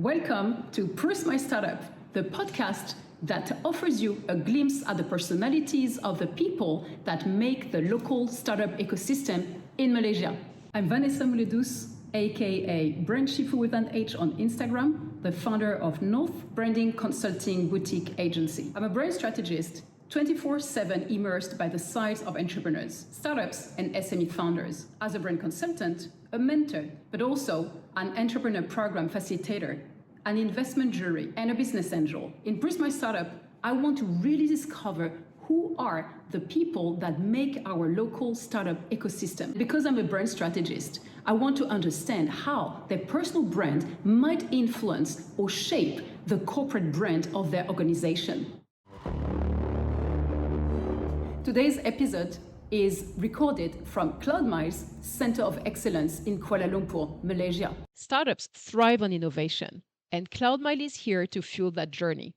Welcome to Proust My Startup, the podcast that offers you a glimpse at the personalities of the people that make the local startup ecosystem in Malaysia. I'm Vanessa Muledus, aka Brand Shifu with an H on Instagram, the founder of North Branding Consulting Boutique Agency. I'm a brand strategist, 24/7 immersed by the sides of entrepreneurs, startups, and SME founders. As a brand consultant, a mentor, but also an entrepreneur program facilitator, an investment jury, and a business angel. In Proust My Startup, I want to really discover who are the people that make our local startup ecosystem. Because I'm a brand strategist, I want to understand how their personal brand might influence or shape the corporate brand of their organization. Today's episode is recorded from CloudMile's Center of Excellence in Kuala Lumpur, Malaysia. Startups thrive on innovation, and CloudMile is here to fuel that journey.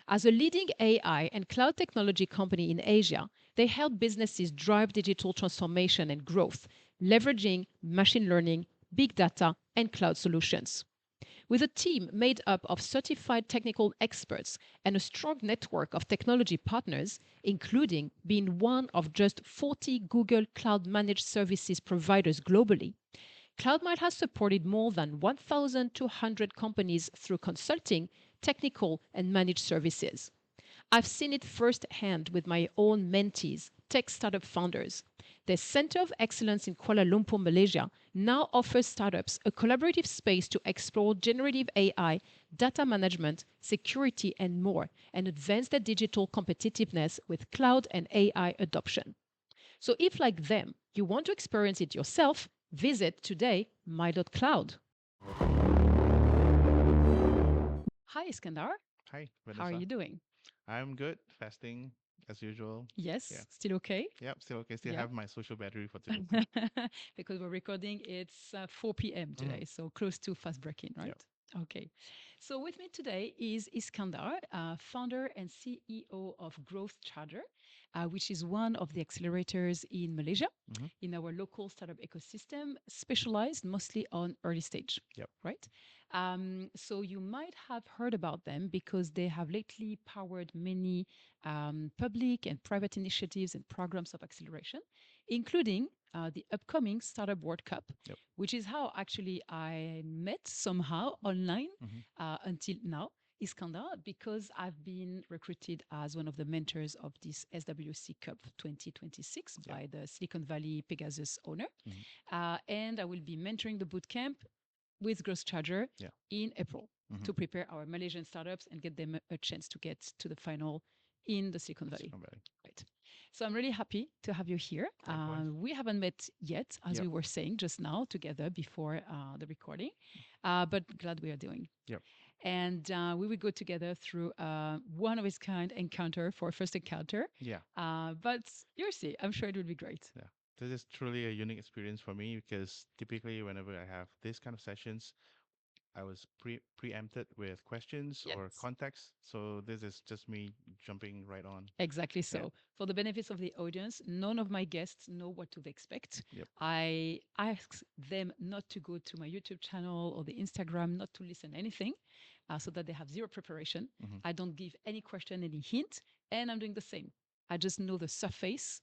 As a leading AI and cloud technology company in Asia, they help businesses drive digital transformation and growth, leveraging machine learning, big data, and cloud solutions. With a team made up of certified technical experts and a strong network of technology partners, including being one of just 40 Google Cloud Managed Services providers globally, CloudMile has supported more than 1,200 companies through consulting, technical, and managed services. I've seen it firsthand with my own mentees, tech startup founders. The Center of Excellence in Kuala Lumpur, Malaysia, now offers startups a collaborative space to explore generative AI, data management, security, and more, and advance their digital competitiveness with cloud and AI adoption. So if, like them, you want to experience it yourself, visit today my.cloud. Hi, Iskandar. Hi, Vanessa. How are you doing? I'm good. Fasting as usual. Yes, Yeah. still okay? Yep, still okay. Still Yeah. have my social battery for today. Because we're recording, it's 4 p.m. today, so close to fast breaking, right? Yep. Okay. So with me today is Iskandar, founder and CEO of Growth Charger, which is one of the accelerators in Malaysia, in our local startup ecosystem, specialized mostly on early stage. Yep. Right? So you might have heard about them because they have lately powered many public and private initiatives and programs of acceleration, including the upcoming Startup World Cup, Yep. which is how actually I met somehow online until now, Iskandar, because I've been recruited as one of the mentors of this SWC Cup 2026 by the Silicon Valley Pegasus owner. And I will be mentoring the bootcamp with Growth Charger in April to prepare our Malaysian startups and get them a chance to get to the final in the Silicon Valley. Right. So I'm really happy to have you here. We haven't met yet, as we were saying just now together before the recording, but glad we are doing. Yep. And we will go together through one of its kind encounter for a first encounter. Yeah. But you'll see, I'm sure it will be great. Yeah. This is truly a unique experience for me because typically whenever I have this kind of sessions, I was preempted with questions or context. So this is just me jumping right on. Exactly so. Yeah. For the benefits of the audience, none of my guests know what to expect. Yep. I ask them not to go to my YouTube channel or the Instagram, not to listen anything, so that they have zero preparation. I don't give any question, any hint, and I'm doing the same. I just know the surface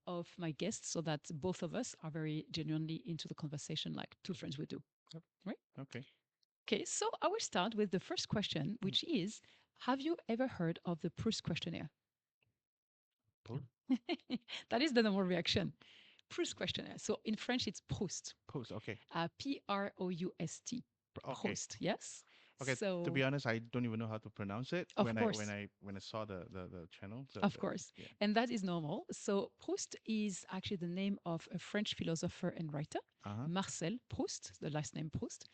of my guests so that both of us are very genuinely into the conversation like two friends would do. Yep. Right? Okay. Okay, so I will start with the first question, which is, have you ever heard of the Proust questionnaire? That is the normal reaction. Proust questionnaire. So in French, it's Proust. Proust, okay. Proust. Okay. Proust, yes. Okay. So, to be honest, I don't even know how to pronounce it Of course. when I saw the channel. Of course. Yeah. And that is normal. So Proust is actually the name of a French philosopher and writer, Marcel Proust, the last name Proust,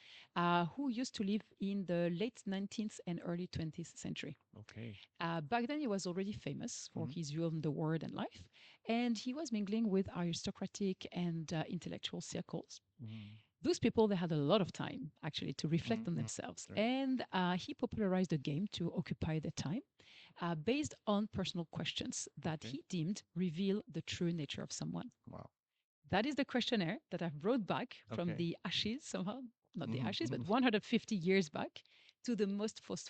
who used to live in the late 19th and early 20th century. Okay. Back then, he was already famous for his view on the world and life, and he was mingling with aristocratic and intellectual circles. Those people, they had a lot of time actually to reflect on themselves. Right. And he popularized a game to occupy their time based on personal questions that he deemed reveal the true nature of someone. Wow. That is the questionnaire that I've brought back from Okay. the ashes somehow not the ashes, but Mm-hmm. 150 years back to the most fast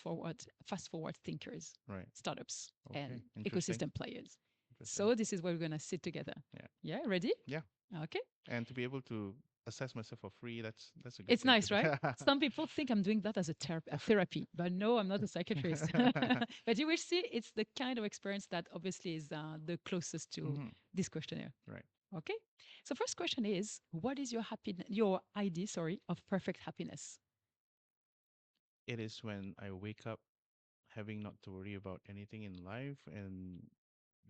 forward thinkers, Right. startups, Okay. and Interesting. ecosystem players. Interesting. So this is where we're gonna sit together. Yeah. Yeah, ready? Yeah. Okay. And to be able to assess myself for free, that's a good It's thing to nice, do. right? Some people think I'm doing that as a therapy, but no, I'm not a psychiatrist. But you will see it's the kind of experience that obviously is the closest to Hmm. this questionnaire. Right. Okay. So first question is, what is your ID, sorry, of perfect happiness? It is when I wake up having not to worry about anything in life, and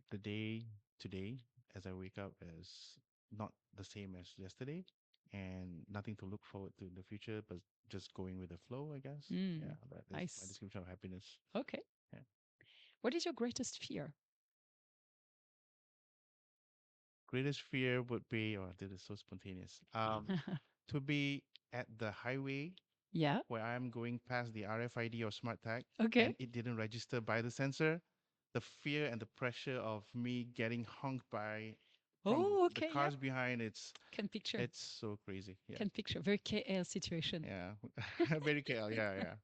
the day today as I wake up is not the same as yesterday, and nothing to look forward to in the future, but just going with the flow, I guess. Yeah, Mm, that is my nice. description of happiness. Okay. Yeah. What is your greatest fear? Greatest fear would be, oh, this is so spontaneous. To be at the highway Yeah. where I'm going past the RFID or smart tag Okay. and it didn't register by the sensor, the fear and the pressure of me getting honked by from Oh, the okay. Yeah. cars behind, Can picture. it's so crazy. Yeah. Can picture. Very KL situation. Yeah. Very KL. Yeah,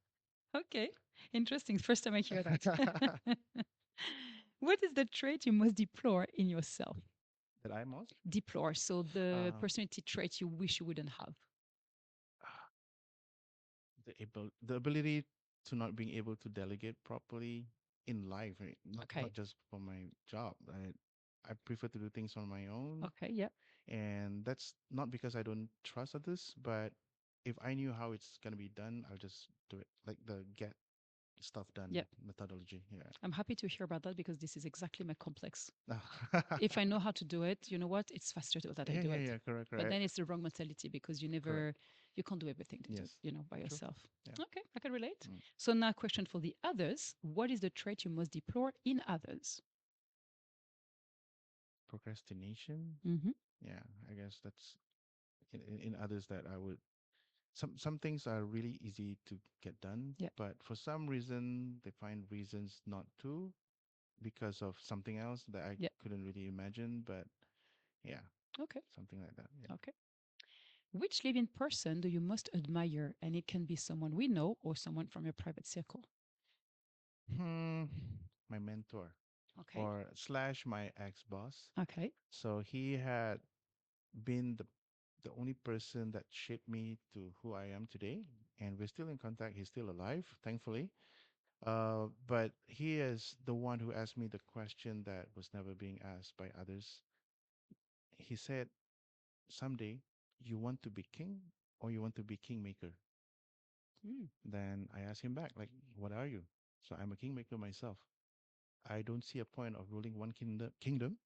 Okay. Interesting. First time I hear that. yeah. What is the trait you most deplore in yourself? That I most Deplore. So the um personality trait you wish you wouldn't have. the ability to not being able to delegate properly in life, right? Not Okay. just for my job. I prefer to do things on my own, Okay. Yeah. and that's not because I don't trust others, but if I knew how it's gonna be done, I'll just do it. Like the get stuff done Yeah. methodology. I'm happy to hear about that because this is exactly my complex. Yeah. If I know how to do it, you know what? It's faster that I Yeah, do yeah, it. yeah. Correct, But correct, then it's the wrong mentality because correct. you can't do everything to do, Yes, by true. yourself. Yeah. Okay, I can relate. Mm. So now question for the others. What is the trait you most deplore in others? Procrastination. Mm-hmm. Yeah, I guess that's in others that I would some things are really easy to get done, Yeah. but for some reason they find reasons not to because of something else that I Yeah. couldn't really imagine. But yeah, Okay. something like that. Yeah. Okay. Which living person do you most admire? And it can be someone we know or someone from your private circle. Hmm, my mentor Okay. or slash my ex boss. Okay. So he had been the only person that shaped me to who I am today, and we're still in contact. He's still alive, thankfully. But he is the one who asked me the question that was never being asked by others. He said, "Someday, you want to be king or you want to be kingmaker?" Mm. Then I asked him back, like, "What are you?" So I'm a kingmaker myself. I don't see a point of ruling one kingdom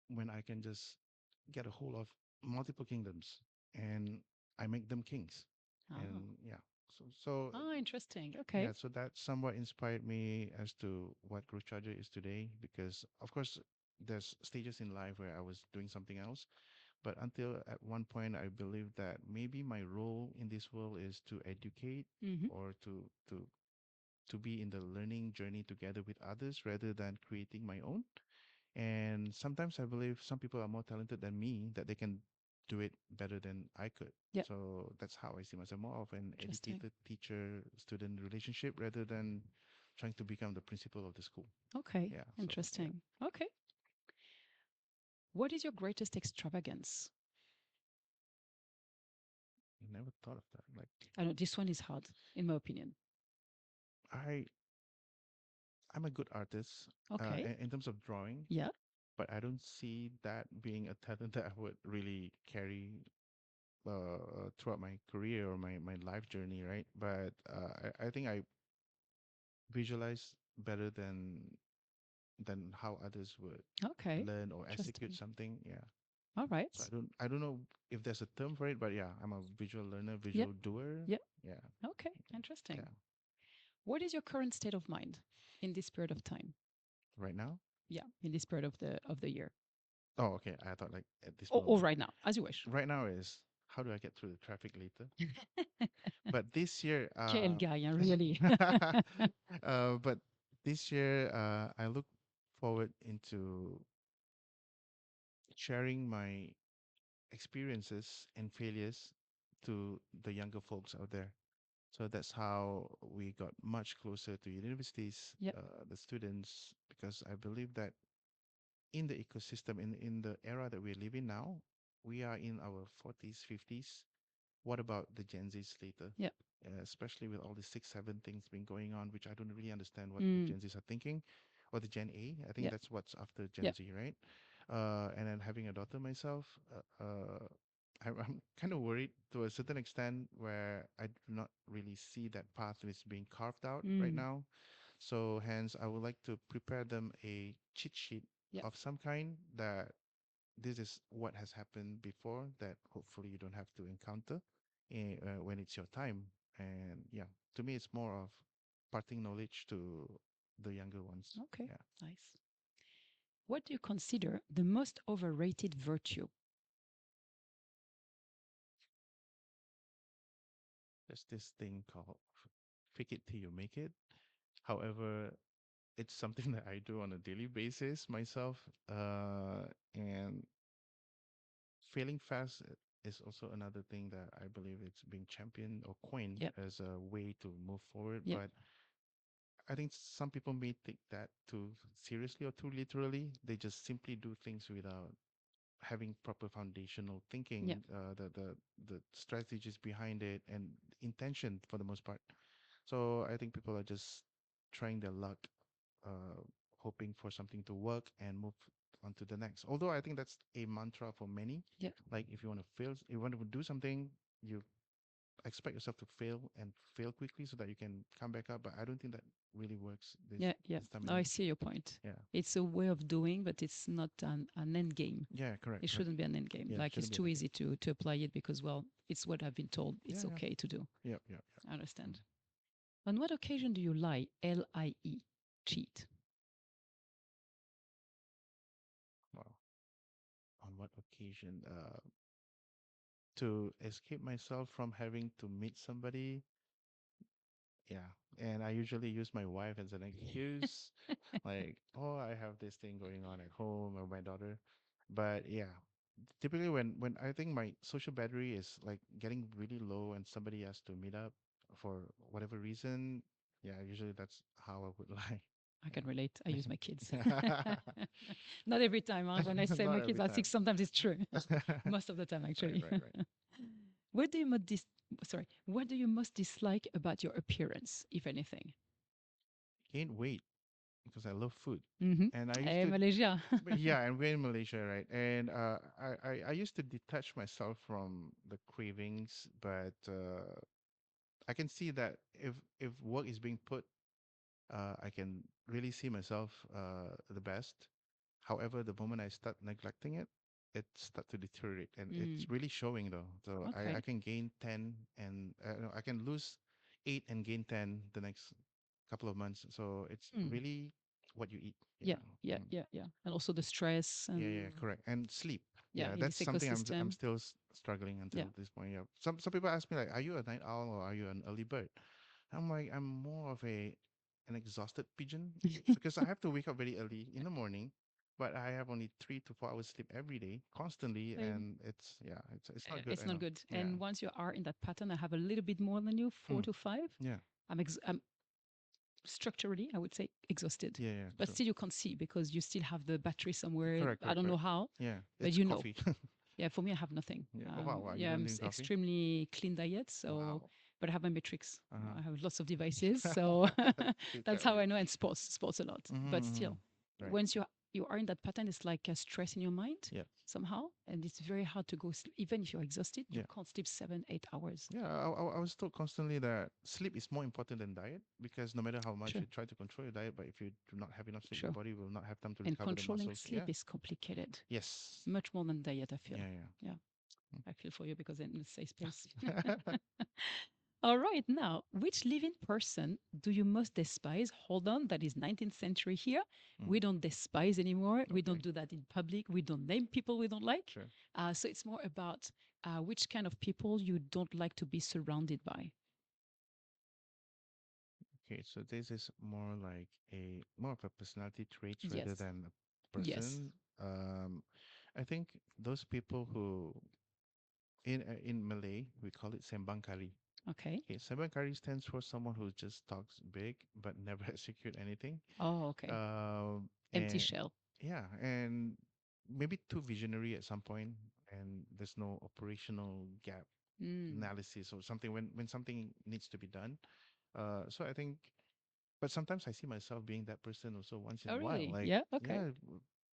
when I can just get a hold of multiple kingdoms and I make them kings. Ah. And yeah, so Ah, interesting. yeah, Okay. so that somewhat inspired me as to what Growth Charger is today, because of course there's stages in life where I was doing something else, but until at one point I believe that maybe my role in this world is to educate Mm-hmm. or to be in the learning journey together with others rather than creating my own. And sometimes I believe some people are more talented than me, that they can do it better than I could. Yeah. So that's how I see myself, more of an Interesting. educated teacher student relationship rather than trying to become the principal of the school. Okay. Yeah. So yeah, Interesting. Okay. What is your greatest extravagance? I never thought of that. Like I know this one is hard, in my opinion. I, I'm a good artist Okay. in terms of drawing, Yeah. but I don't see that being a talent that I would really carry throughout my career or my life journey, right? But I think I visualize better than how others would Okay. learn or execute Interesting. something. Yeah. All right. So I don't know if there's a term for it, but yeah, I'm a visual learner, Yeah. visual doer. Yeah. Yeah. Okay. Interesting. Yeah. What is your current state of mind in this period of time? Right now? Yeah, in this period of the year. Oh, okay. I thought like at this Or moment. right now, as you wish. Right now is how do I get through the traffic later? But this year, Quel guy, hein, really. but this year, I look forward into sharing my experiences and failures to the younger folks out there. So that's how we got much closer to universities, Yep. the students, because I believe that in the ecosystem, in the era that we're living now, we are in our 40s, 50s. What about the Gen Zs later? Yep. Especially with all the 6, 7 things been going on, which I don't really understand what the Mm. Gen Zs are thinking, or the Gen A. I think Yep. that's what's after Gen Yep. Z, right? And then having a daughter myself, I'm kind of worried to a certain extent where I do not really see that path is being carved out right Mm. now. So hence, I would like to prepare them a cheat sheet Yep. of some kind that this is what has happened before that hopefully you don't have to encounter when it's your time. And yeah, to me, it's more of parting knowledge to the younger ones. Okay. Yeah, Nice. What do you consider the most overrated virtue? there's this thing called fake it till you make it. However, it's something that I do on a daily basis myself. And failing fast is also another thing that I believe it's being championed or coined Yep. as a way to move forward. Yep. But I think some people may take that too seriously or too literally. They just simply do things without having proper foundational Yep. thinking, the strategies behind it, and intention for the most part. So I think people are just trying their luck, uh, hoping for something to work and move on to the next. Although I think that's a mantra for many. Yep. Like if you want to fail, if you want to do something, you expect yourself to fail and fail quickly so that you can come back up. But I don't think that really works Yeah. Yeah. this time No, I and see your point. yeah. It's a way of doing, but it's not an end game. Yeah, correct, It correct. shouldn't be an end game. Yeah, Like it's shouldn't be too like it. easy to apply it because, well, it's what I've been told. Yeah, It's yeah. okay to do. Yep, yep, yep. I Mm. understand. On what occasion do you lie? LIE. Cheat. Wow. On what occasion? To escape myself from having to meet somebody. Yeah. And I usually use my wife as an excuse. Like, oh, I have this thing going on at home or my daughter. But yeah, typically when I think my social battery is like getting really low and somebody has to meet up for whatever reason, yeah, usually that's how I would lie. I can relate. I use my kids. Yeah. Not every time. Huh? When I say Not my kids every are time. sick, sometimes it's true. Right, Most of the time, actually. right, right. What do you sorry? What do you most dislike about your appearance, if anything? Gain weight because I love food. Mm-hmm. And I used Hey, to, Malaysia. but yeah, and we're in Malaysia, right? And I used to detach myself from the cravings, but I can see that if work is being put, I can really see myself the best. However, the moment I start neglecting it, it start to deteriorate, and it's Mm, really showing though. So I okay. can gain 10, and no, I can lose 8 and gain 10 the next couple of months. So it's Mm. really what you eat. Yeah, Yeah. yeah, Mm. yeah, yeah. And also the stress Yeah, yeah, and correct. And sleep. yeah, Yeah, in that's this something I'm ecosystem. still struggling Yeah. until this point. Yeah. Some people ask me like, are you a night owl or are you an early bird? I'm like, I'm more of an exhausted pigeon because I have to wake up very early in the morning, but I have only 3 to 4 hours sleep every day, constantly, Same. and it's not good. It's I not know. good. Yeah. And once you are in that pattern, I have a little bit more than you, four Mm. to five. Yeah. I'm structurally, I would say, exhausted. Yeah. Yeah. But True. still, you can't see because you still have the battery somewhere. Correct. I Correct. don't know Correct. how, Yeah. but It's you know. coffee. Yeah, for me, I have nothing. Yeah. Oh, wow. Wow. You Yeah, don't I'm drink coffee? extremely clean diet. So, Wow. but I have my metrics. Uh-huh. I have lots of devices. So Keep that's track of how I it. know and sports a lot. But Mm-hmm. still, Right. once you are in that pattern, it's like a stress in your mind Yeah. somehow. And it's very hard to go sleep. Even if you're exhausted, you Yeah. can't sleep 7, 8 hours. Yeah, I was told constantly that sleep is more important than diet because no matter how much Sure, you try to control your diet, but if you do not have enough sleep, your sure. body will not have time to And recover the controlling muscles. Yeah. sleep is complicated, Yes. much more than diet, I feel. Yeah, yeah. Yeah, I feel for you because I'm in a safe space. Mm. All right, now, which living person do you most despise? Hold on, that is 19th century here. Mm. We don't despise anymore. We Okay. don't do that in public. We don't name people we don't like. Sure. So it's more about which kind of people you don't like to be surrounded by. Okay, so this is more of a personality traits rather Yes, than a yes. person. I think those people who in Malay, we call it sembang kari. Okay. Okay, sembang kari stands for someone who just talks big but never execute anything. Oh, okay. Empty And shell. yeah, and maybe too visionary at some point, and there's no operational gap Mm. analysis or something when something needs to be done. So I think, but sometimes I see myself being that person also once in Oh, a while. really? Like, Yeah. Okay. yeah,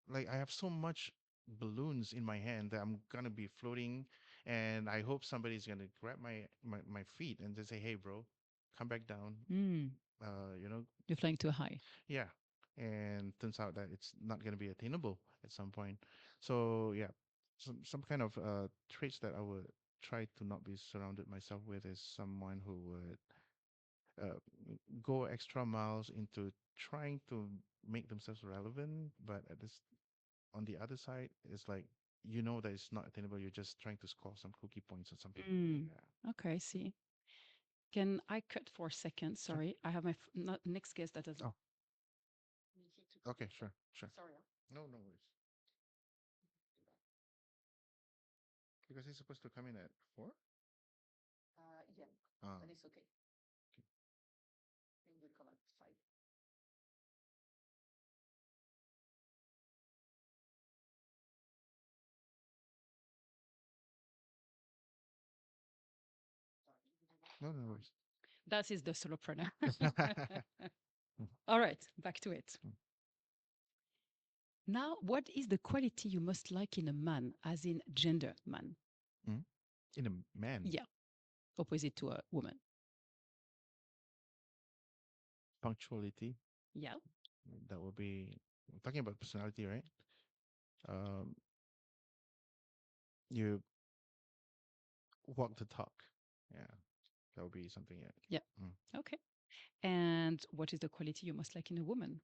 like I have so much balloons in my hand that I'm gonna be floating, and I hope somebody's gonna grab my feet and just say, "Hey, bro, come back down." Mm. You know, You're flying too high. yeah. And turns out that it's not gonna be attainable at some point. So yeah, some kind of traits that I would try to not be surrounded myself with is someone who would uh, go extra miles into trying to make themselves relevant, but at this on the other side, it's like that it's not attainable. You're just trying to score some cookie points or something. Mm. Yeah. Okay, I see. Can I cut for a second? Sure. Sorry, I have my next guest that has. Oh, okay, sure, sure. Sorry. No, no worries. Because he's supposed to come in at 4. Yeah, Ah, but it's okay. okay. He will come at 5. No, no worries. That is the solopreneur. All right, back to it. Now, what is the quality you must like in a man, as in gender man? Mm. In a man, Yeah, opposite to a woman. punctuality. Yeah. That would be we're talking about personality, right? Um, you walk the talk. Yeah, that would be something. Yeah. Yeah. Mm. Okay. And what is the quality you must like in a woman?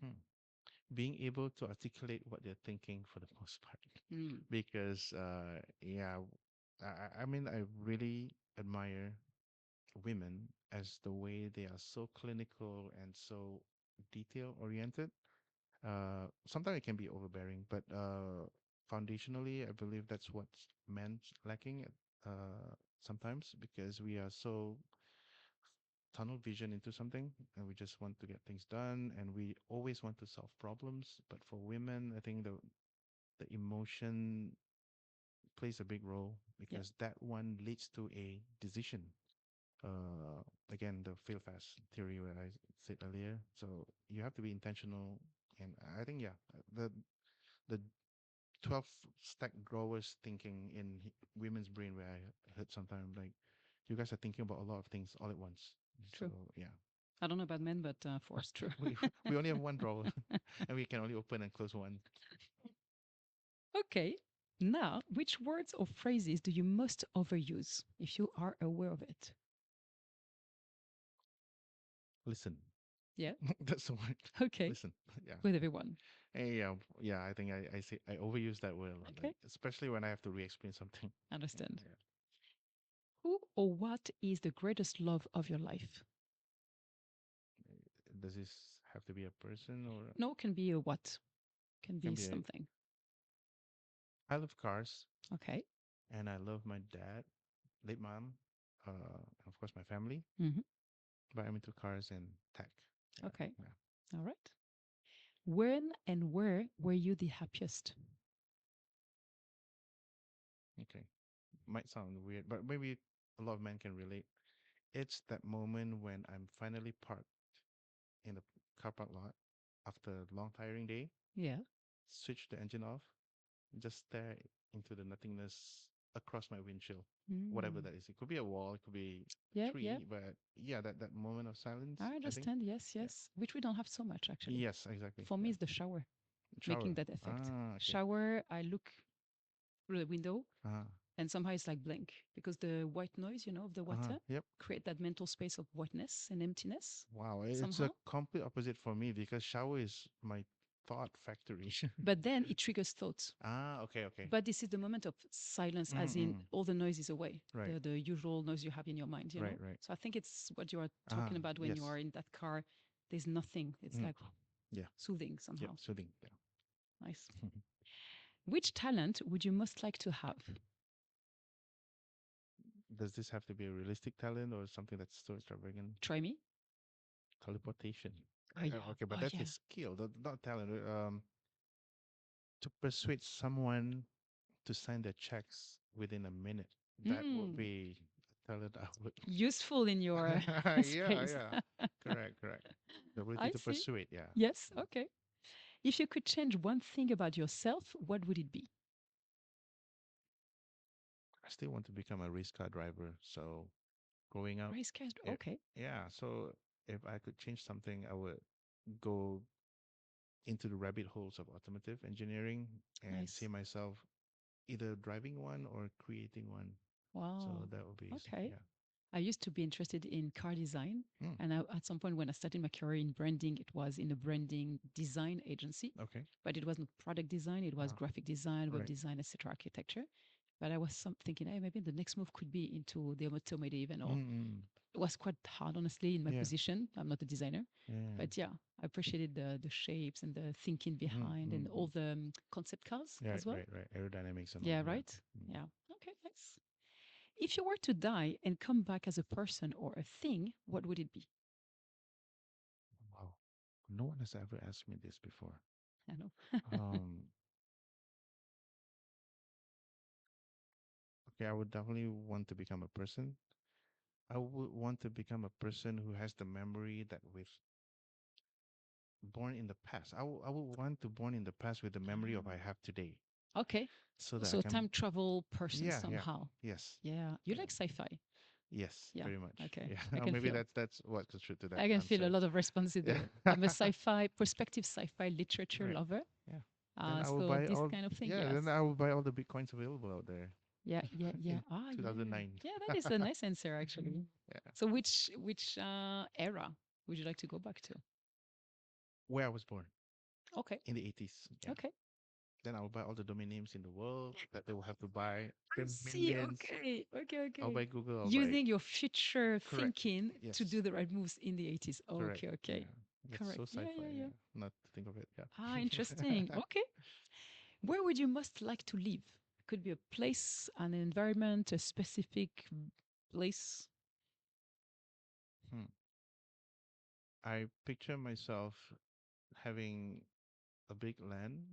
Hmm. Being able to articulate what they're thinking for the most part, Mm. because yeah, I mean, I really admire women as the way they are so clinical and so detail oriented. Sometimes it can be overbearing, but foundationally, I believe that's what's men's lacking sometimes, because we are so tunnel vision into something and we just want to get things done and we always want to solve problems. But for women, I think the emotion plays a big role, Yeah. because that one leads to a decision. Again, the fail fast theory where I said earlier. So you have to be intentional, and I think yeah, the 12 stack drawers thinking in women's brain, where I heard sometimes like you guys are thinking about a lot of things all at once. So True. yeah, I don't know about men, but for us, true. we only have one drawer, and we can only open and close one. Okay. Now, which words or phrases do you most overuse if you are aware of it? Listen. Yeah. That's the word. Okay. Listen. Yeah. With everyone. Hey, yeah, yeah. I think I say I overuse that word a lot, Okay. like especially when I have to re-explain something. Understand. Yeah. Who or what is the greatest love of your life? Does this have to be a person, or No, can be a what? Can can be be a? something. I love cars, Okay. and I love my dad, late mom, and of course my family. Hmm. But I'm into cars and tech. Yeah, Okay. yeah. All right. When and where were you the happiest? Okay. Might sound weird, but maybe a lot of men can relate. It's that moment when I'm finally parked in the car park lot after a long, tiring day, Yeah. switch the engine off, just stare into the nothingness across my windshield, whatever Mm. that is. It could be a wall, it could be Yeah. Yeah. tree, but yeah, that moment of silence, I I think. understand. Yes. Yeah. Yes. Which we don't have so much actually. Yes, exactly. For me, Yeah. it's the shower Shower. making that effect. Ah, okay. Shower, I look through the window Uh-huh. and somehow it's like blank because the white noise, of the Uh-huh. water Yep. create that mental space of whiteness and emptiness Wow, it's somehow. a complete opposite for me, because shower is my thought factory. But then it triggers thoughts. Ah, okay, okay. But this is the moment of silence, as in Mm-mm. all the noise is away, Right, the usual noise you have in your mind, right, right. So I think it's what you are Ah, talking about when you yes. are in that car. There's nothing. It's Mm. like Yeah, soothing yep, somehow. soothing. Yeah. Nice. Which talent would you most like to have? Does this have to be a realistic talent or something that's so extravagant? Try me. Teleportation. Oh yeah. Okay, but Oh that's a yeah. skill, not talent. To persuade someone to sign their checks within a minute, that would Mm, be a talent I would. useful in your Yeah, space. yeah. Correct, correct. The ability I to see. persuade, yeah. Yes. Okay. If you could change one thing about yourself, what would it be? I still want to become a race car driver. So growing up, Race cars. it, Okay. yeah. So if I could change something, I would go into the rabbit holes of automotive engineering and see Nice. myself either driving one or creating one. So Wow. that would be, Okay. yeah. I used to be interested in car design. Mm, And at some point, when I started my career in branding, it was in a branding design agency, okay. but it wasn't product design, it was Uh, graphic design, web right. design, etc., architecture. But I was thinking, hey, maybe the next move could be into the automotive and all. Mm, It was quite hard, honestly, in my yeah. position. I'm not a designer, Yeah. but yeah, I appreciated the shapes and the thinking behind and all the concept cars Right, as well. right, right. Aerodynamics and all. Yeah, Yeah. right. Mm. Yeah. Okay, nice. If you were to die and come back as a person or a thing, what would it be? Wow. No one has ever asked me this before. I know. Um, okay, I would definitely want to become a person. I would want to become a person who has the memory that with born in the past. I would want to born in the past with the memory of I Ah, have today, okay. so that I So can. time travel person Yeah, yeah, somehow. yes, Yeah. You yeah, like sci-fi? yes, Yeah. very much. Okay. Yeah, I or can maybe feel. that's what contribute to that I can feel a answer. lot of responses Yeah, there. I'm a sci-fi, prospective sci-fi literature right. lover. Yeah. Then I will So buy this all. kind of thing, Yeah, yes. then I will buy all the bitcoins available out there Yeah, yeah, yeah. in Ah, yeah. 2009. Yeah, that is a nice answer actually. Yeah, So which era would you like to go back to? where I was born Okay. in the 80s. Yeah. Okay. Then I will buy all the domain names in the world that they will have to buy. I The see. millions. Okay. Okay. I'll Okay. buy Google. I'll buy. Using your future Correct. thinking to Yes. do the right moves in the 80s. Correct. Okay. Yeah. Okay. That's Correct. so Yeah. sci-fi. Yeah. Yeah. Yeah. Not to think of it. Ah, interesting. Yeah. Okay. Where would you most like to live? Could be a place, an environment, a specific place. Hmm. I picture myself having a big land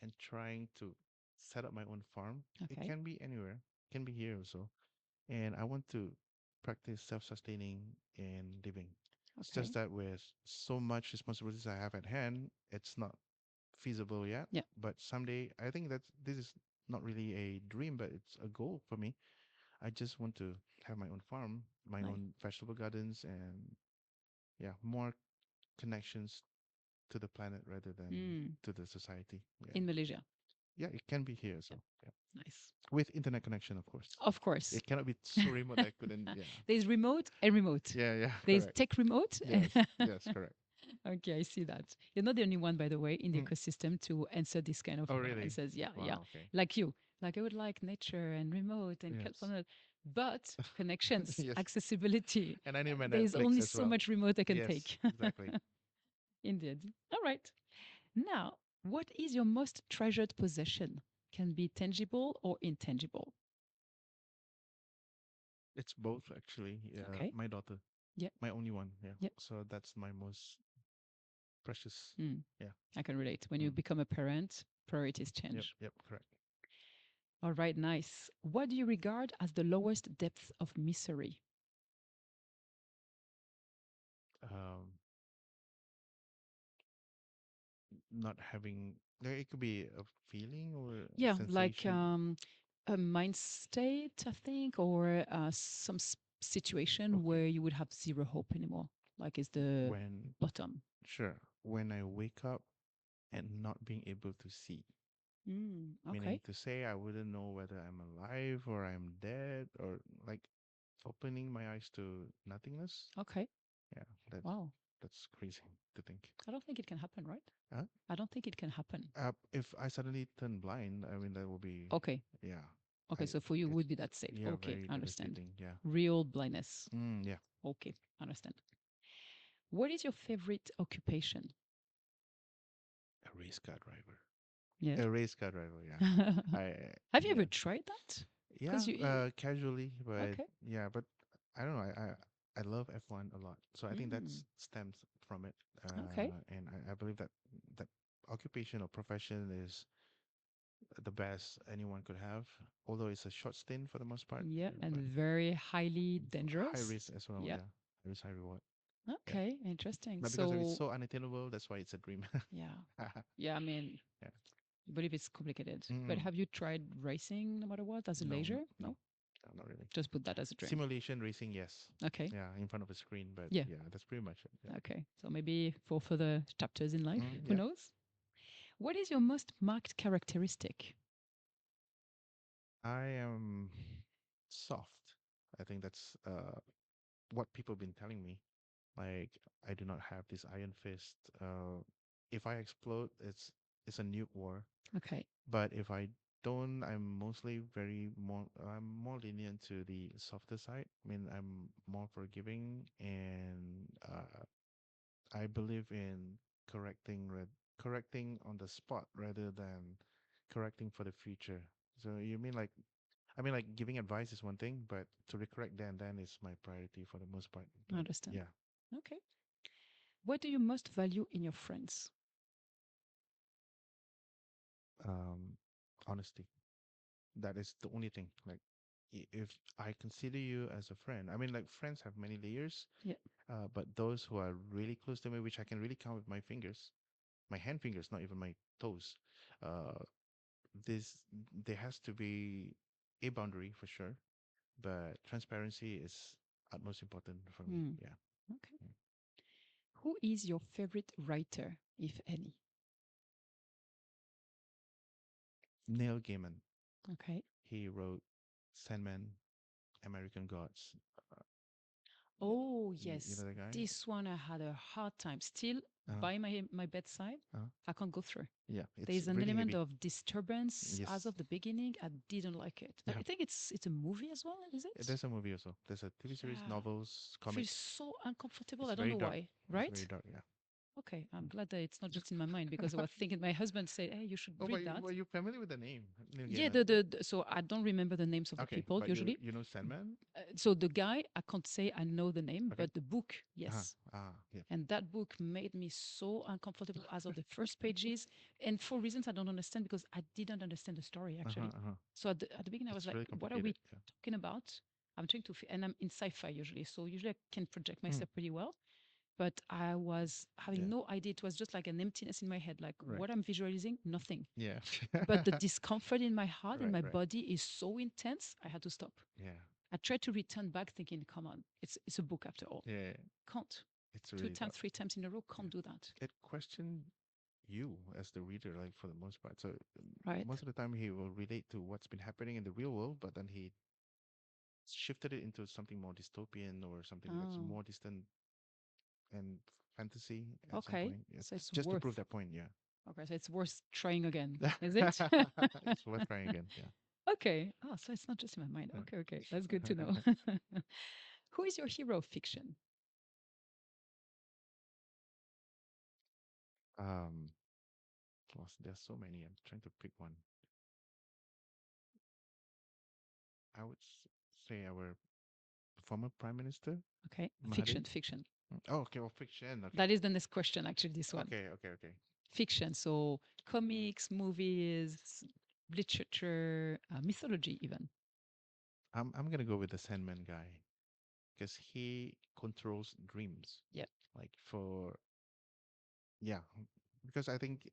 and trying to set up my own farm. It Okay. can be anywhere. It can be here also. And I want to practice self-sustaining and living. It's just Okay. that with so much responsibilities I have at hand, it's not feasible yet. Yeah. But someday, I think that this is not really a dream, but it's a goal for me. I just want to have my own farm, my Nice. own vegetable gardens, and yeah, more connections to the planet rather than Mm. to the society. Yeah, In Malaysia. yeah, it can be here. Yeah. So yeah, Nice. with internet connection, of course. Of course. It cannot be so remote that I couldn't. Yeah, There's remote and remote. yeah, yeah. There's Correct. tech remote. Yes, yes, correct. Okay, I see that. You're not the only one, by the way, in the Mm. ecosystem to answer this kind of Oh, really? answers. Yeah, yeah. Wow. Okay. Like you. Like I would like nature and remote and cut Yes. from it. But connections, Yes. accessibility, And I need my there is Netflix only as so well. much remote I can Yes, take. exactly. Indeed. All right. Now, what is your most treasured possession? Can be tangible or intangible. It's both actually. Yeah, Okay. my daughter, Yeah. my only one. Yeah. Yeah. So that's my most precious. Mm, Yeah. I can relate. When you Mm. become a parent, priorities Yep. change. Yep. Correct. All right, nice. What do you regard as the lowest depth of misery? Um, not having. It could be a feeling or a Yeah, like sensation. a mind state, I think, or some situation Okay. where you would have zero hope anymore. Like is the When bottom. sure, when I wake up and not being able to see, Mm, meaning okay. to say I wouldn't know whether I'm alive or I'm dead or like opening my eyes to nothingness. Okay. Yeah, that's Wow. that's crazy to think. I don't think it can happen, right? Huh? I don't think it can happen. If I suddenly turn blind, I mean that will be Okay. yeah. Okay. I So for you, it it's would be that safe. yeah Okay. very I understand. devastating. Yeah. Real blindness. Yeah. Okay. I understand. What is your favorite occupation? A race car driver. Yeah. A race car driver, yeah. I Have you yeah. ever tried that? Yeah, Because you. casually, but Okay. yeah, but I don't know. I love F1 a lot, so I think that Mm, stems from it. okay. And I believe that that occupation or profession is the best anyone could have, although it's a short stint for the most part, Yeah, and but very highly high dangerous. risk as well. Yeah. Yeah, high risk, high reward. Yeah, Okay, interesting. but because of it's So, so unattainable, that's why it's a dream. yeah. Yeah, I mean, Yeah. I believe it's complicated. But Mm. have you tried racing no matter what as a No, no, leisure? no, No? no, not really. Just put that as a dream. Simulation racing, yes. Okay. Yeah, in front of a screen, but Yeah. yeah, that's pretty much it. Yeah. Okay. So maybe for further chapters in life, who Yeah. knows? What is your most marked characteristic? I am soft. I think that's what people have been telling me. Like I do not have this iron fist. If I explode, it's a nuke war. Okay. But if I don't, I'm more lenient to the softer side. I mean, I'm more forgiving, and I believe in correcting on the spot rather than correcting for the future. So you mean like I mean like giving advice is one thing, but to recorrect then is my priority for the most part. I But understand. yeah, Okay. What do you most value in your friends? um, honesty. That is the only thing. Like if I consider you as a friend, I mean like friends have many layers, Yeah. but those who are really close to me, which I can really count with my fingers, my hand fingers, not even my toes. Uh, this there has to be a boundary for sure, but transparency is utmost important for me. Hmm. Yeah. Okay. Who is your favorite writer, if any? Neil Gaiman. Okay. He wrote Sandman, American Gods. Uh, Oh, you know yes. the guy? This one I had a hard time. Still Uh, by my bedside, uh, I can't go through. yeah, There it's is an really element heavy. of disturbance as Yes. of the beginning. I didn't like it. Yeah. I think it's a movie as well, is it? There's a movie also. There's a TV series, Yeah. novels, I feel comics. so uncomfortable. It's I don't very know dark. why. It's very Right? dark. Yeah. Okay. I'm Mm. glad that it's not just in my mind because I was thinking my husband said, "Hey, you should Oh, read that." but you're familiar with the name, Neil Yeah, Gaiman? so I don't remember the names of the Okay, people but usually. you know Sandman? So the guy, I can't say I know the name, Okay. but the book, Ah, yes. yeah. And that book made me so uncomfortable as of the first pages, and for reasons I don't understand because I didn't understand the story Uh-huh, actually. uh-huh. So at the beginning, I was It's like, really "What are we complicated. Yeah. talking about?" I'm trying to, and I'm in sci-fi usually, so usually I can project Mm, myself pretty well. But I was having yeah. no idea. It was just like an emptiness in my head, like Right. what I'm visualizing, nothing. Yeah. But the discomfort in my heart, in Right, my right. body, is so intense. I had to stop. Yeah. I tried to return back, thinking, "Come on, it's a book after all. Yeah. Can't It's two really times, dark. three times in a row. Yeah. Can't do that." It questioned you as the reader, like for the most part. So Right? most of the time he will relate to what's been happening in the real world, but then he shifted it into something more dystopian or something that's Oh, more distant and fantasy at some okay. point. Yeah, So it's just to prove worth. that point. Yeah. Okay, so it's worth trying again, is it? It's worth trying again. Yeah. Okay. Oh, so it's not just in my mind. Okay, okay. That's good to know. Who is your hero of fiction? um, there's so many. I'm trying to pick one. I would say our former prime minister, Okay. Mahathir. Fiction, fiction. Oh, okay. Well, fiction. Okay. That is the next question, actually, this one. Okay. Fiction. So comics, movies, literature, mythology, even. I'm gonna go with the Sandman guy because he controls dreams. Yeah. Like for yeah, because I think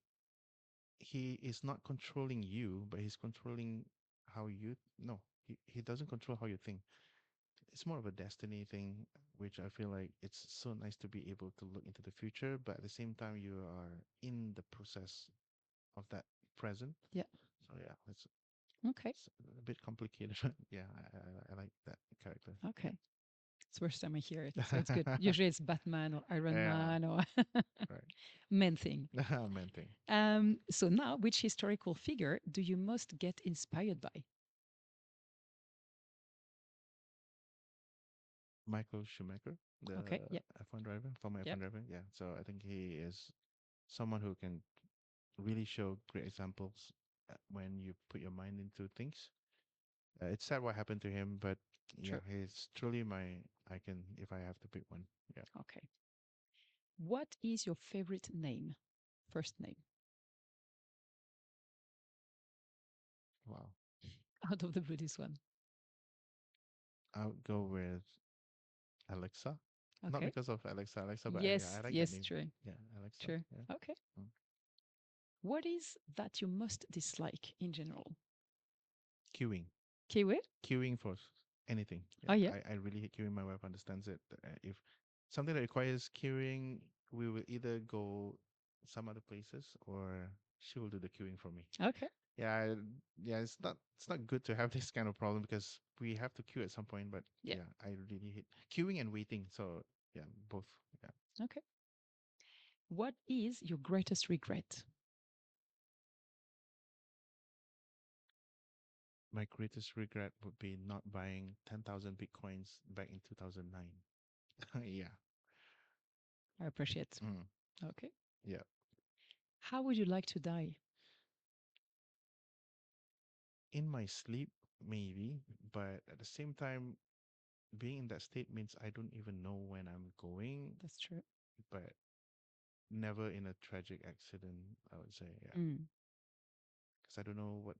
he is not controlling you, but he's controlling how you. No, he doesn't control how you think. It's more of a destiny thing, which I feel like it's so nice to be able to look into the future, but at the same time you are in the process of that present. Yeah. So yeah, Okay. it's a bit complicated, but yeah, I like that character. Okay. It's the first time I hear it, so it's good. Usually it's Batman or Iron Yeah, Man or right. main thing. Main thing. So now, which historical figure do you most get inspired by? Michael Schumacher, the Okay. Yeah. F1 driver, former Yeah. F1 driver. Yeah, so I think he is someone who can really show great examples when you put your mind into things. It's sad what happened to him, but yeah, True. he's truly my icon if I have to pick one. Yeah. Okay. What is your favorite name? First name Wow. out of the blue, this one. I would go with Alexa. Not Okay. because of Alexa, but yeah, Yes, I like that yes, name. true. Yeah, Alexa. True. Yeah. Okay. Mm. What is that you most dislike in general? Queuing. Kiwi? Queuing for anything. Oh, Yeah, yeah. I really hate queuing. My wife understands it. If something that requires queuing, we will either go some other places or she will do the queuing for me. Okay. Yeah, yeah, it's not good to have this kind of problem because we have to queue at some point. But Yeah. yeah, I really hate queuing and waiting. So yeah, both. Yeah, Okay. What is your greatest regret? my greatest regret would be not buying 10,000 bitcoins back in 2009. Yeah. I appreciate. Mm, Okay. yeah. How would you like to die? In my sleep, maybe, but at the same time, being in that state means I don't even know when I'm going, That's true. but never in a tragic accident, I would say. Yeah. Mm. Because I don't know what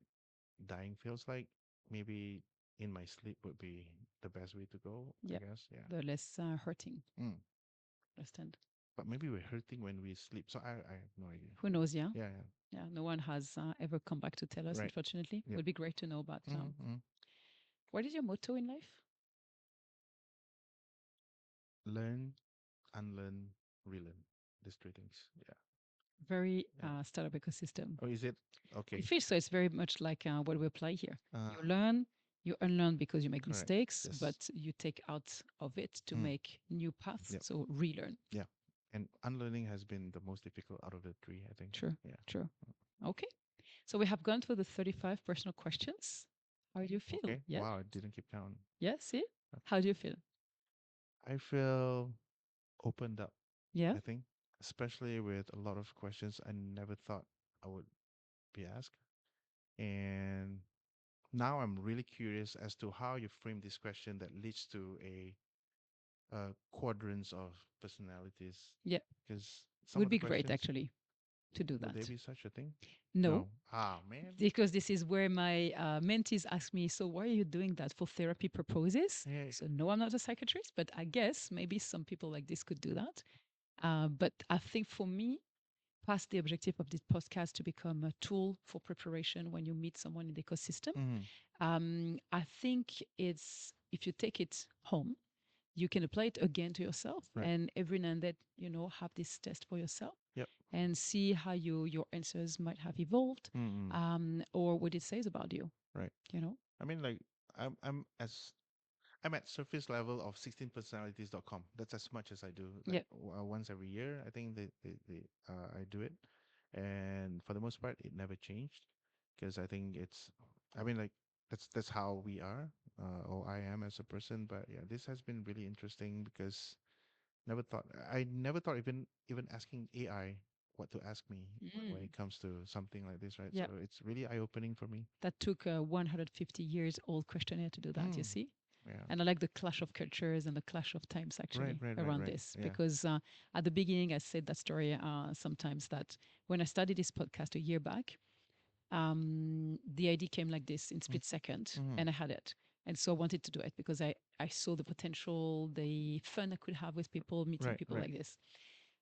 dying feels like. Maybe in my sleep would be the best way to go, I Yeah. guess. Yeah. The less hurting. Mm. Understand. But maybe we're hurting when we sleep. So I have no idea. Who knows? Yeah. Yeah, yeah. Yeah. No one has ever come back to tell us, Right. unfortunately. Yep. Would be great to know about. Mm-hmm. What is your motto in life? Learn, unlearn, relearn. These three things. Yeah. Very Yeah. startup ecosystem. Oh, is it? It Okay. feels so. It's very much like what we apply here. Uh, You learn, you unlearn because you make correct. mistakes, Yes. but you take out of it to Mm. make new paths. Yep. So relearn. Yeah. And unlearning has been the most difficult out of the three, I think. True. Yeah. True. Okay. So we have gone through the 35 personal questions. How do you feel? Okay. Yeah. Wow, I didn't keep count. Yeah. See? How do you feel? I feel opened up, Yeah. I think, especially with a lot of questions I never thought I would be asked. And now I'm really curious as to how you frame this question that leads to a quadrants of personalities. Yeah. Because some Would of the be great questions, actually to do would there that. be such a thing? No, No. Ah, man. because this is where my mentees ask me, so why are you doing that for therapy purposes? Yeah. So no, I'm not a psychiatrist, but I guess maybe some people like this could do that. But I think for me, past the objective of this podcast to become a tool for preparation when you meet someone in the ecosystem, Mm-hmm. I think it's if you take it home, you can apply it again to yourself, Right. and every now and then, have this test for yourself Yep. and see how your answers might have evolved, Mm-hmm. or what it says about you. Right. You know. I mean, like, I'm at surface level of 16personalities.com. That's as much as I do. Like Yeah. once every year, I think I do it, and for the most part, it never changed because I think it's. I mean, like that's how we are, or I am as a person. But yeah, this has been really interesting because I never thought even asking AI what to ask me when Mm. it comes to something like this, right? So Yeah. it's really eye opening for me. That took a 150 years old questionnaire to do that. You Mm, see. yeah. And I like the clash of cultures and the clash of times Right. actually Right. Right. around Right. this. Yeah. Because at the beginning, I said that story sometimes that when I started this podcast a year back, the idea came like this in split second, Mm-hmm. and I had it. And so I wanted to do it because I saw the potential, the fun I could have with people, meeting Right. people Right. like this.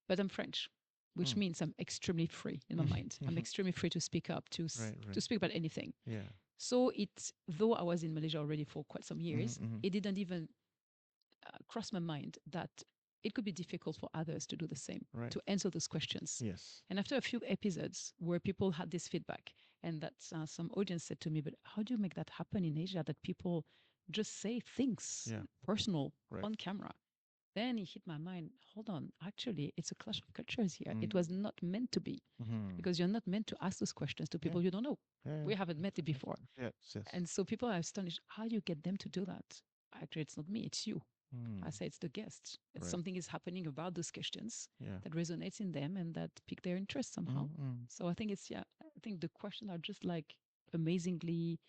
But I'm French, which Mm. means I'm extremely free in my mind. I'm extremely free to speak up, Right, to right. speak about anything. Yeah. So though I was in Malaysia already for quite some years, Mm-hmm. it didn't even cross my mind that it could be difficult for others to do the same, Right. to answer those questions. Yes. And after a few episodes where people had this feedback, and that some audience said to me, but how do you make that happen in Asia that people just say things Yeah. personal Right. on camera? Then it hit my mind, hold on, actually, it's a clash of cultures here. Mm. It was not meant to be Mm-hmm. because you're not meant to ask those questions to people you don't know. Yeah. We haven't met it before. Yes. Yes. And so people are astonished. How do you get them to do that? Actually, it's not me, it's you. I Mm. say it's the guests. It's Right. something is happening about those questions Yeah. that resonates in them and that pique their interest somehow. Mm. So I think it's yeah. I think the questions are just like amazingly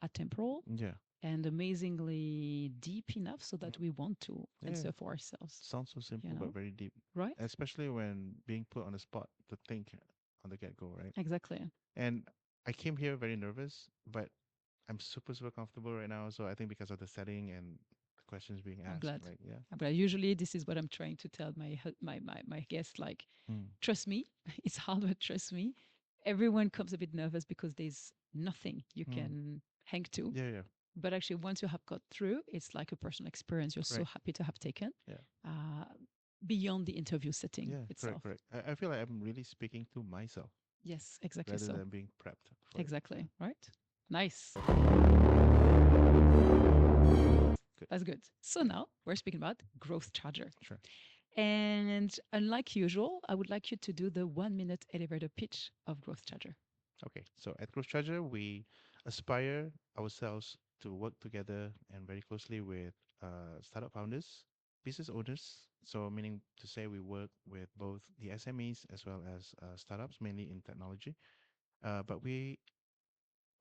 atemporal Yeah. and amazingly deep enough so Mm. that we want to Yeah. answer for ourselves. Sounds so You simple but know, very deep, right? especially when being put on the spot to think on the get go, right? Exactly. And I came here very nervous, but I'm super comfortable right now. So I think because of the setting and the questions being I'm asked, glad. like, yeah. I'm glad. Usually, this is what I'm trying to tell my guests. Like, Mm. trust me, it's hard, but trust me. Everyone comes a bit nervous because there's nothing you Mm. can hang to. Yeah, yeah. But actually, once you have got through, it's like a personal experience you're so Right. happy to have taken Yeah. uh, beyond the interview setting Yeah, correct, itself. correct. I feel like I'm really speaking to myself Yes, exactly rather so. than being prepped for it. Yeah. Exactly, right? Nice. Good. That's good. So Yeah. now we're speaking about growth charger. Sure. And unlike usual, I would like you to do the 1 minute elevator pitch of growth charger. Okay. So at Growth Charger, we aspire ourselves to work together and very closely with startup founders, business owners. So meaning to say we work with both the SMEs as well as startups, mainly in technology. But we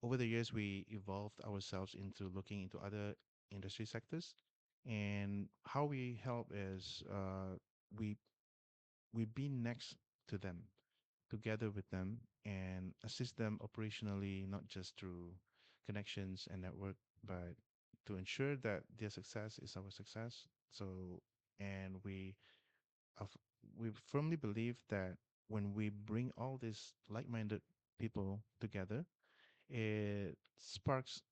over the years we evolved ourselves into looking into other industry sectors, and how we help is we we be next to them, together with them, and assist them operationally, not just through connections and network, but to ensure that their success is our success. So, and of- we firmly believe that when we bring all these like-minded people together, it sparks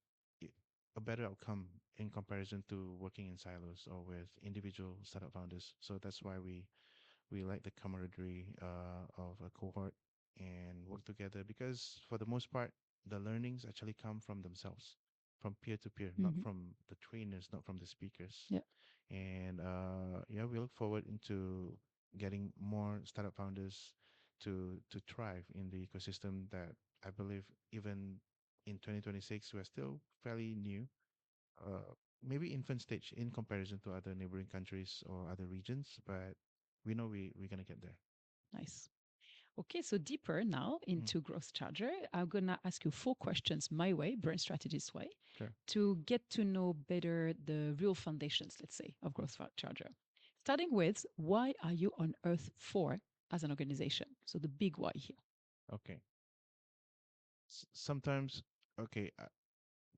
i- a better outcome in comparison to working in silos or with individual startup founders. So that's why we like the camaraderie of a cohort and work together, because for the most part the learnings actually come from themselves, from peer to peer, not Hmm. from the trainers, not from the speakers. Yeah, And yeah, we look forward into getting more startup founders to thrive in the ecosystem that I believe even in 2026 we're still fairly new, maybe infant stage in comparison to other neighboring countries or other regions, but we know we're gonna get there. nice. Okay, so deeper now Mm, into growth charger, I'm gonna ask you 4 questions my way, brain strategist way, sure. to get to know better the real foundations, let's say, of growth charger. Starting with, why are you on Earth for as an organization? So the big why here. Okay. Sometimes, okay,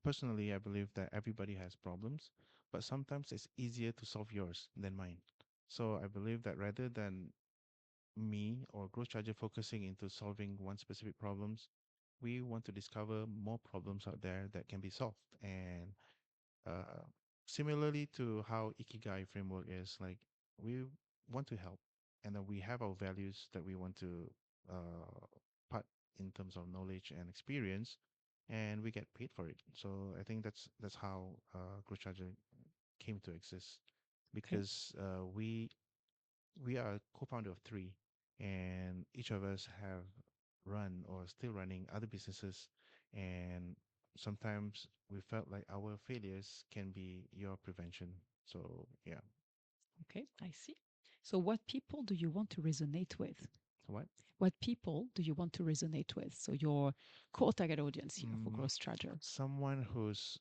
personally, I believe that everybody has problems, but sometimes it's easier to solve yours than mine. So I believe that rather than me or Growth Charger focusing into solving one specific problems, we want to discover more problems out there that can be solved. And uh, similarly to how Ikigai framework is, like we want to help, and then we have our values that we want to part in terms of knowledge and experience, and we get paid for it. So I think that's how Growth Charger came to exist, Okay. because we are a co-founder of three, and each of us have run or still running other businesses, and sometimes we felt like our failures can be your prevention. So yeah. Okay, I see. So what people do you want to resonate with? What? What people do you want to resonate with? So your core target audience here for Mm, growth charger. someone who's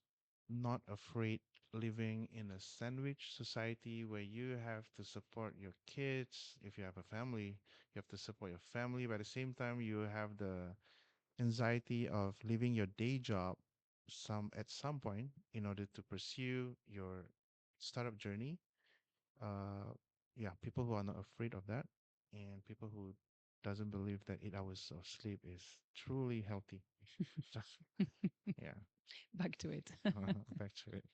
not afraid living in a sandwich society where you have to support your kids. If you have a family, you have to support your family, but at the same time you have the anxiety of leaving your day job at some point in order to pursue your startup journey. Yeah, people who are not afraid of that, and people who doesn't believe that 8 hours of sleep is truly healthy. Just yeah. Back to it. Back to it.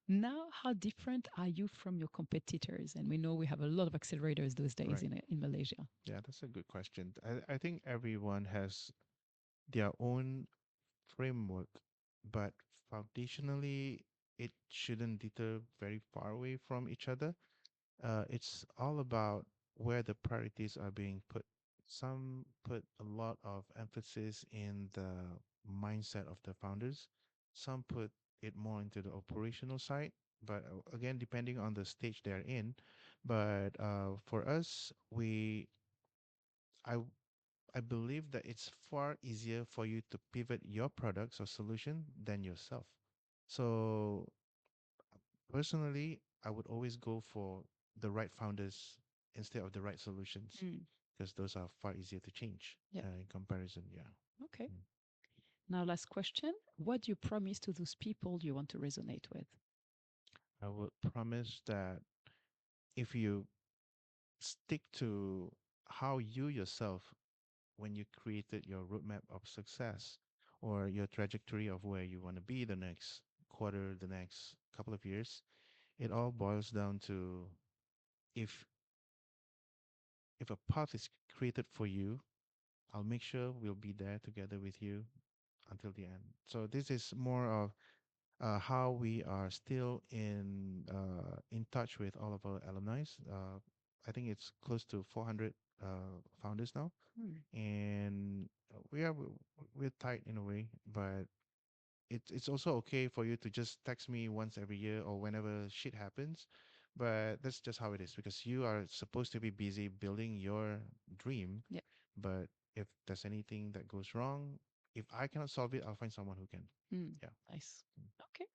Now, how different are you from your competitors? And we know we have a lot of accelerators those days Right. in Malaysia. Yeah, that's a good question. I think everyone has their own framework, but foundationally, it shouldn't deter very far away from each other. It's all about where the priorities are being put. Some put a lot of emphasis in the mindset of the founders. Some put it more into the operational side. but again, depending on the stage they're in. But for us, I I believe that it's far easier for you to pivot your products or solution than yourself. So personally, I would always go for the right founders instead of the right solutions, Mm. because those are far easier to change Yeah. in comparison. Yeah. Okay. Mm. Now, last question. What do you promise to those people you want to resonate with? I would promise that if you stick to how you yourself, when you created your roadmap of success or your trajectory of where you want to be the next quarter, the next couple of years, it all boils down to if if a path is created for you, I'll make sure we'll be there together with you until the end. So this is more of how we are still in touch with all of our alumni. I think it's close to 400 founders now, Hmm. and we're tight in a way, but it's also okay for you to just text me once every year or whenever shit happens. But that's just how it is, because you are supposed to be busy building your dream. Yeah. But if there's anything that goes wrong, if I cannot solve it, I'll find someone who can. Hmm. Yeah. Nice. Okay.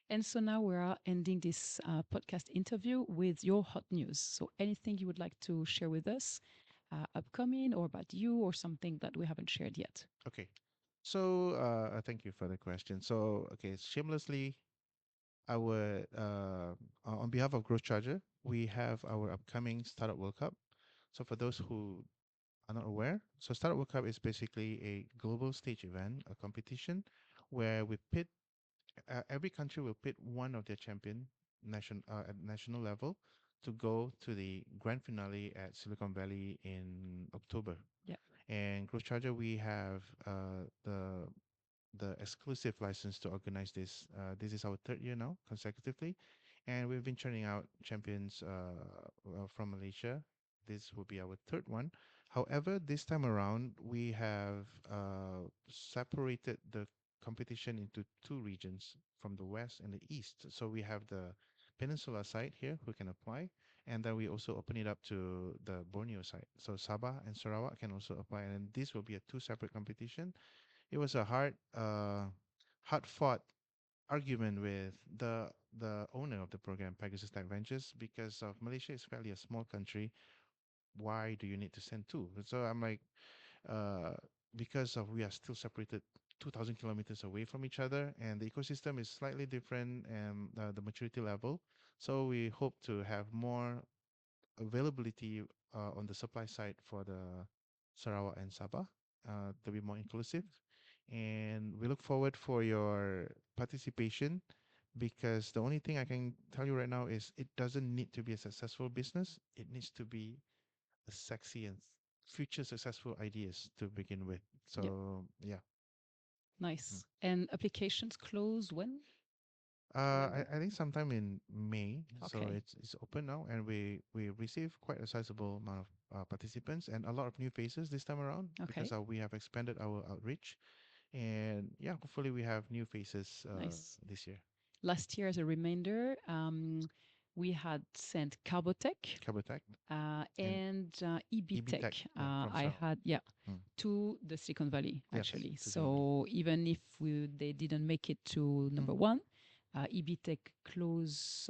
And so now we are ending this podcast interview with your hot news. So anything you would like to share with us, upcoming or about you or something that we haven't shared yet? Okay. So thank you for the question. So okay, shamelessly, I would on behalf of Growth Charger, we have our upcoming Startup World Cup. So for those who are not aware, so Startup World Cup is basically a global stage event, a competition where we pit every country will pit one of their champion at national level to go to the grand finale at Silicon Valley in October. Yeah. And Growth Charger, we have the exclusive license to organize this. This is our third year now consecutively, and we've been churning out champions from Malaysia. This will be our third one. However, this time around, we have separated the competition into two regions, from the west and the east. So we have the peninsula side here who can apply, and then we also open it up to the Borneo side. So Sabah and Sarawak can also apply, and this will be a two separate competition. It was a hard fought argument with the owner of the program, Pegasus Tech Ventures, because of Malaysia is fairly a small country. Why do you need to send two? So I'm like, uh, because of we are still separated 2,000 kilometers away from each other, and the ecosystem is slightly different, and the maturity level. So we hope to have more availability on the supply side for the Sarawak and Sabah to be more inclusive. And we look forward for your participation, because the only thing I can tell you right now is it doesn't need to be a successful business. It needs to be a sexy and future successful ideas to begin with. Yeah. So yeah. Mm. Nice. And applications close when? I think sometime in May, so Okay. it's open now, and we receive quite a sizable amount of participants and a lot of new faces this time around, because Okay. we have expanded our outreach, and yeah, hopefully we have new faces Nice. this year. Last year, as a reminder, we had sent Carbotech Cabotech and and EBTech, EBTech. yeah, from I Sarawak. had, yeah, Mm. to the Silicon Valley, Yes, actually. to Silicon Valley. So even if they didn't make it to Mm. number one, EBTech close,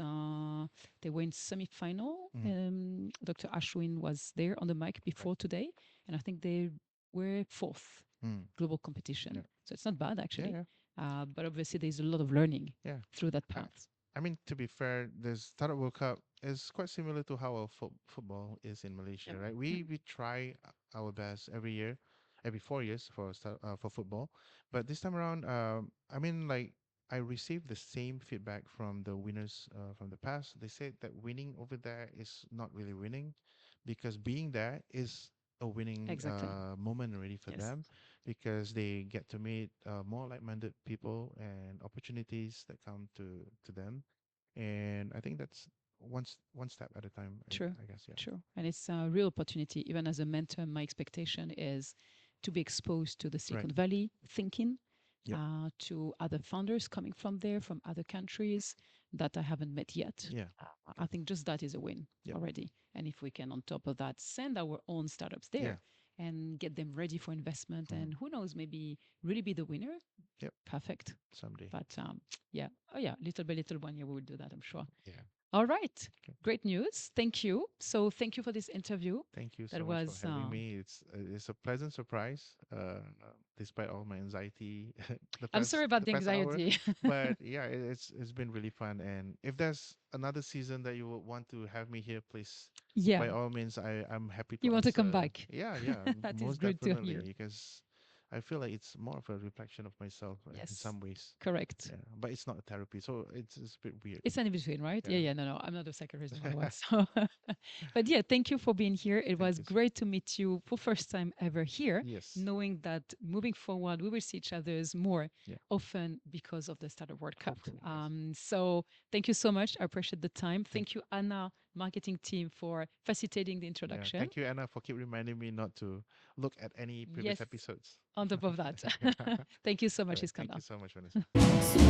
they were in semi-final. Mm. Dr. Ashwin was there on the mic Right. before today, and I think they were fourth Mm. global competition. Yeah. So it's not bad, Yeah, actually. yeah, But obviously, there's a lot of learning yeah. through that I, path. I mean, to be fair, the Startup World Cup is quite similar to how our football is in Malaysia, Yep. right? We try our best every year, every 4 years for football, but this time around, I mean, like I received the same feedback from the winners from the past. They said that winning over there is not really winning, because being there is a winning Exactly. moment already for Yes. them, because they get to meet more like-minded people and opportunities that come to them, and I think that's one step at a time. True. I guess, yeah. True. And it's a real opportunity. Even as a mentor, my expectation is to be exposed to the Right. Silicon Valley thinking, Yep. to other founders coming from there, from other countries, that I haven't met yet. Yeah. I think just that is a win Yep. already. And if we can, on top of that, send our own startups there and get them ready for investment, and who knows, maybe really be the winner. Yep. Perfect. Someday. But yeah, oh yeah, little by little, 1 year we will do that, I'm sure. Yeah. All right. Great news. Thank you. So thank you for this interview. Thank you That so much for was having me. It's a pleasant surprise, despite all my anxiety I'm sorry about the the past hour. anxiety. But yeah, it's been really fun. And if there's another season that you would want to have me here, please, Yeah, by all means, I'm happy to you want to come answer. back. Yeah, yeah, That is most good to hear. definitely, because I feel like it's more of a reflection of myself in Yes, some ways. correct. Yeah, but it's not a therapy, so it's a bit weird. It's an in between, right? Yeah. Yeah, no, no. I'm not a psychiatrist, by the way. So, but yeah, thank you for being here. It Thank was you. great to meet you for first time ever here, Yes. knowing that moving forward, we will see each other's more Yeah. often because of the Startup World Cup. Hopefully, yes. So thank you so much. I appreciate the time. Thank you, Anna, marketing team, for facilitating the Yeah. introduction. Thank you, Anna, for keep reminding me not to look at any previous Yes, episodes. on top of that. Thank you so much, All right. Thank Iskandar. you so much, Vanessa.